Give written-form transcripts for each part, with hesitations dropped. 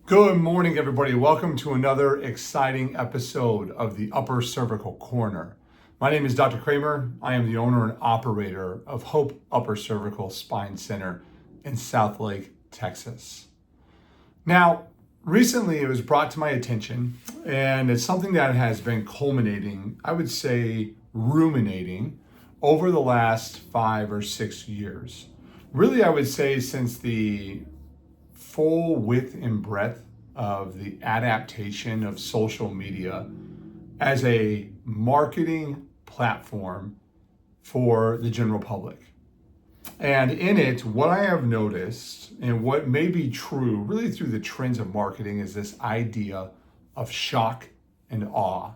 Good morning, everybody. Welcome to another exciting episode of the Upper Cervical Corner. My name is Dr. Kramer. I am the owner and operator of Hope Upper Cervical Spine Center in Southlake, Texas. Now, recently it was brought to my attention, and it's something that has been culminating, I would say ruminating, over the last 5 or 6 years. Really, I would say since the full width and breadth of the adaptation of social media as a marketing platform for the general public. And in it, what I have noticed and what may be true really through the trends of marketing is this idea of shock and awe,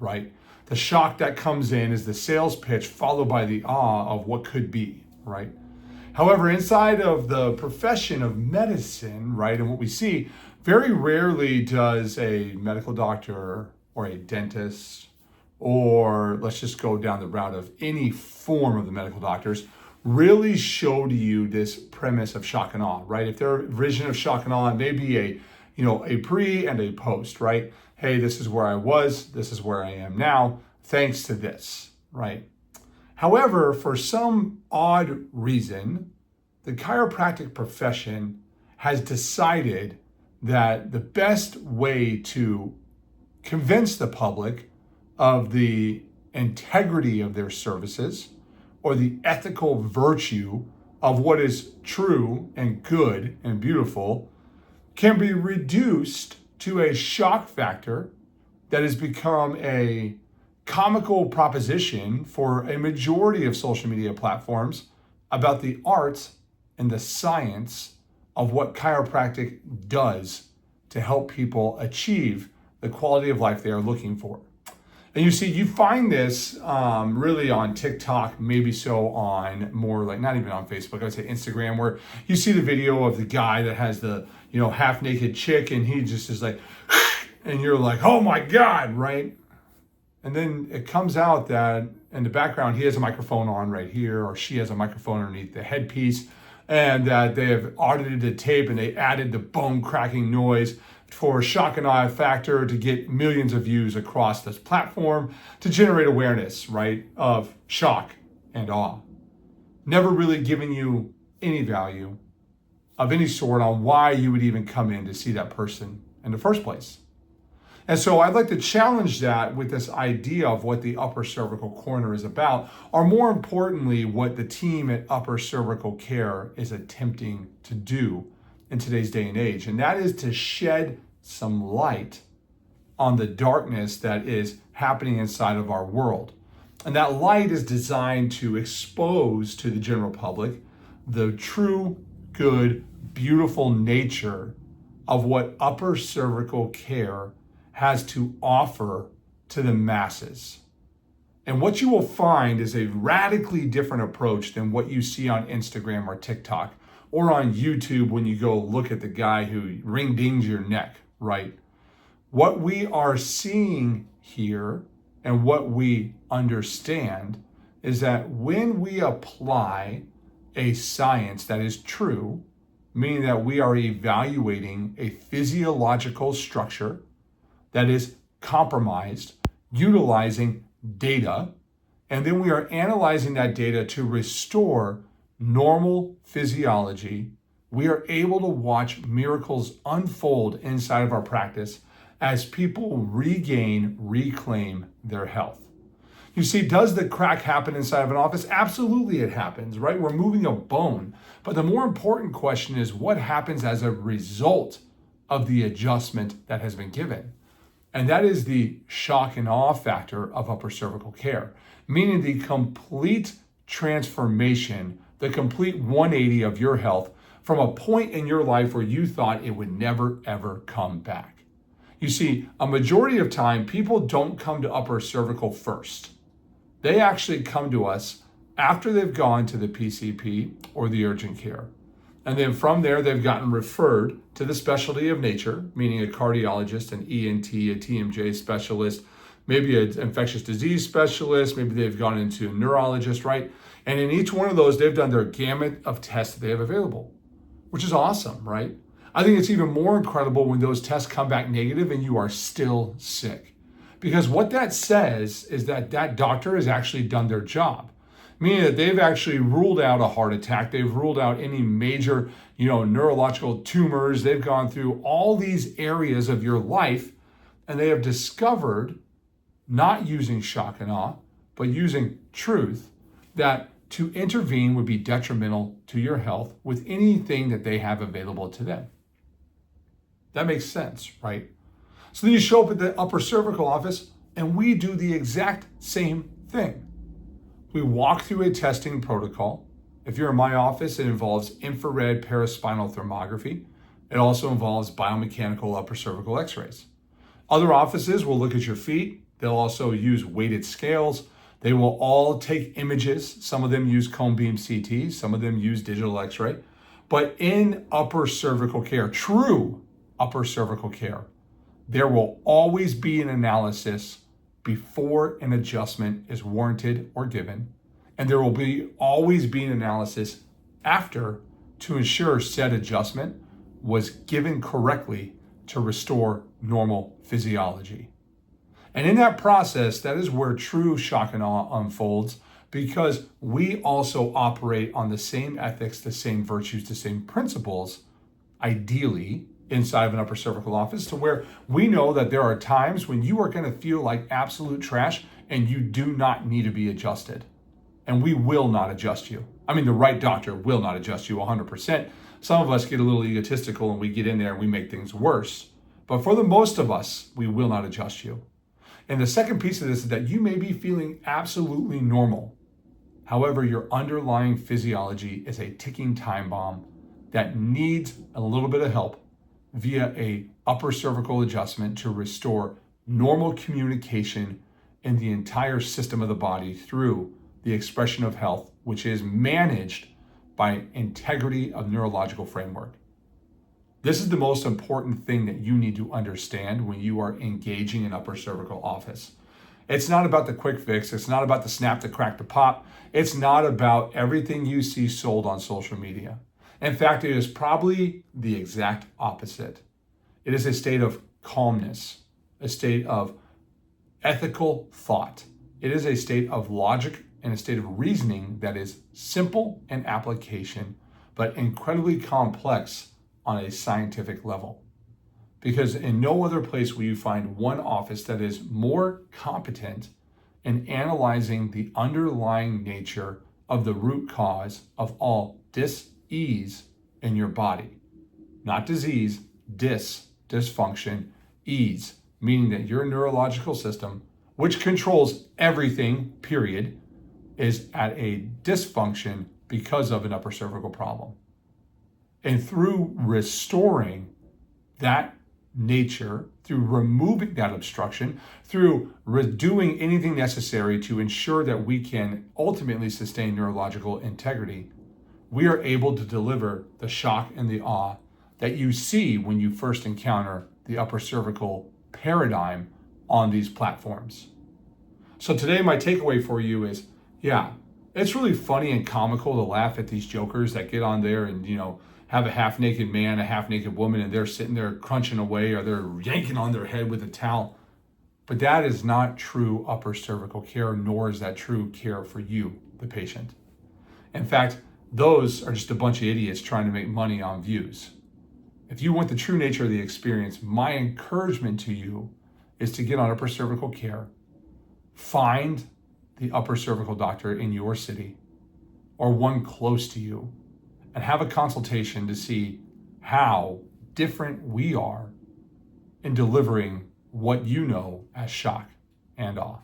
right? The shock that comes in is the sales pitch followed by the awe of what could be, right? However, inside of the profession of medicine, right, and what we see, very rarely does a medical doctor or a dentist, or let's just go down the route of any form of the medical doctors, really show to you this premise of shock and awe, right? If their vision of shock and awe, it may be a pre and a post, right? Hey, this is where I was, this is where I am now, thanks to this, right? However, for some odd reason, the chiropractic profession has decided that the best way to convince the public of the integrity of their services or the ethical virtue of what is true and good and beautiful can be reduced to a shock factor that has become a comical proposition for a majority of social media platforms about the art and the science of what chiropractic does to help people achieve the quality of life they are looking for. And you see, you find this really on TikTok, maybe so on more like, not even on Facebook, I would say Instagram, where you see the video of the guy that has the, half naked chick and he just is like, and you're like, oh my God, right? And then it comes out that in the background, he has a microphone on right here, or she has a microphone underneath the headpiece, and that they have audited the tape and they added the bone cracking noise for shock and awe factor to get millions of views across this platform to generate awareness, right, of shock and awe. Never really giving you any value of any sort on why you would even come in to see that person in the first place. And so I'd like to challenge that with this idea of what the Upper Cervical Corner is about, or more importantly, what the team at Upper Cervical Care is attempting to do in today's day and age. And that is to shed some light on the darkness that is happening inside of our world. And that light is designed to expose to the general public the true, good, beautiful nature of what Upper Cervical Care has to offer to the masses. And what you will find is a radically different approach than what you see on Instagram or TikTok or on YouTube when you go look at the guy who ring-dings your neck, right? What we are seeing here and what we understand is that when we apply a science that is true, meaning that we are evaluating a physiological structure that is compromised, utilizing data, and then we are analyzing that data to restore normal physiology, we are able to watch miracles unfold inside of our practice as people reclaim their health. You see, does the crack happen inside of an office? Absolutely it happens, right? We're moving a bone. But the more important question is what happens as a result of the adjustment that has been given? And that is the shock and awe factor of Upper Cervical Care, meaning the complete transformation, the complete 180 of your health from a point in your life where you thought it would never, ever come back. You see, a majority of time, people don't come to Upper Cervical first. They actually come to us after they've gone to the PCP or the urgent care. And then from there, they've gotten referred to the specialty of nature, meaning a cardiologist, an ENT, a TMJ specialist, maybe an infectious disease specialist, maybe they've gone into a neurologist, right? And in each one of those, they've done their gamut of tests that they have available, which is awesome, right? I think it's even more incredible when those tests come back negative and you are still sick. Because what that says is that that doctor has actually done their job, meaning that they've actually ruled out a heart attack. They've ruled out any major, neurological tumors. They've gone through all these areas of your life, and they have discovered, not using shock and awe, but using truth, that to intervene would be detrimental to your health with anything that they have available to them. That makes sense, right? So then you show up at the upper cervical office and we do the exact same thing. We walk through a testing protocol. If you're in my office, it involves infrared paraspinal thermography. It also involves biomechanical upper cervical x-rays. Other offices will look at your feet. They'll also use weighted scales. They will all take images. Some of them use cone beam CT. Some of them use digital x-ray. But in upper cervical care, true upper cervical care, there will always be an analysis before an adjustment is warranted or given. And there will always be an analysis after to ensure said adjustment was given correctly to restore normal physiology. And in that process, that is where true shock and awe unfolds, because we also operate on the same ethics, the same virtues, the same principles, ideally, inside of an upper cervical office, to where we know that there are times when you are going to feel like absolute trash and you do not need to be adjusted. And we will not adjust you. I mean, the right doctor will not adjust you 100%. Some of us get a little egotistical and we get in there and we make things worse. But for the most of us, we will not adjust you. And the second piece of this is that you may be feeling absolutely normal. However, your underlying physiology is a ticking time bomb that needs a little bit of help via a upper cervical adjustment to restore normal communication in the entire system of the body through the expression of health, which is managed by integrity of neurological framework. This is the most important thing that you need to understand when you are engaging in upper cervical office. It's not about the quick fix. It's not about the snap, the crack, the pop. It's not about everything you see sold on social media. In fact, it is probably the exact opposite. It is a state of calmness, a state of ethical thought. It is a state of logic and a state of reasoning that is simple in application, but incredibly complex on a scientific level. Because in no other place will you find one office that is more competent in analyzing the underlying nature of the root cause of all dis-ease in your body. Not disease, dysfunction, ease, meaning that your neurological system, which controls everything, period, is at a dysfunction because of an upper cervical problem. And through restoring that nature, through removing that obstruction, through doing anything necessary to ensure that we can ultimately sustain neurological integrity, we are able to deliver the shock and the awe that you see when you first encounter the upper cervical paradigm on these platforms. So today, my takeaway for you is, it's really funny and comical to laugh at these jokers that get on there and, have a half-naked man, a half-naked woman, and they're sitting there crunching away or they're yanking on their head with a towel. But that is not true upper cervical care, nor is that true care for you, the patient. In fact, those are just a bunch of idiots trying to make money on views. If you want the true nature of the experience, my encouragement to you is to get on upper cervical care, find the upper cervical doctor in your city or one close to you, and have a consultation to see how different we are in delivering what you know as shock and awe.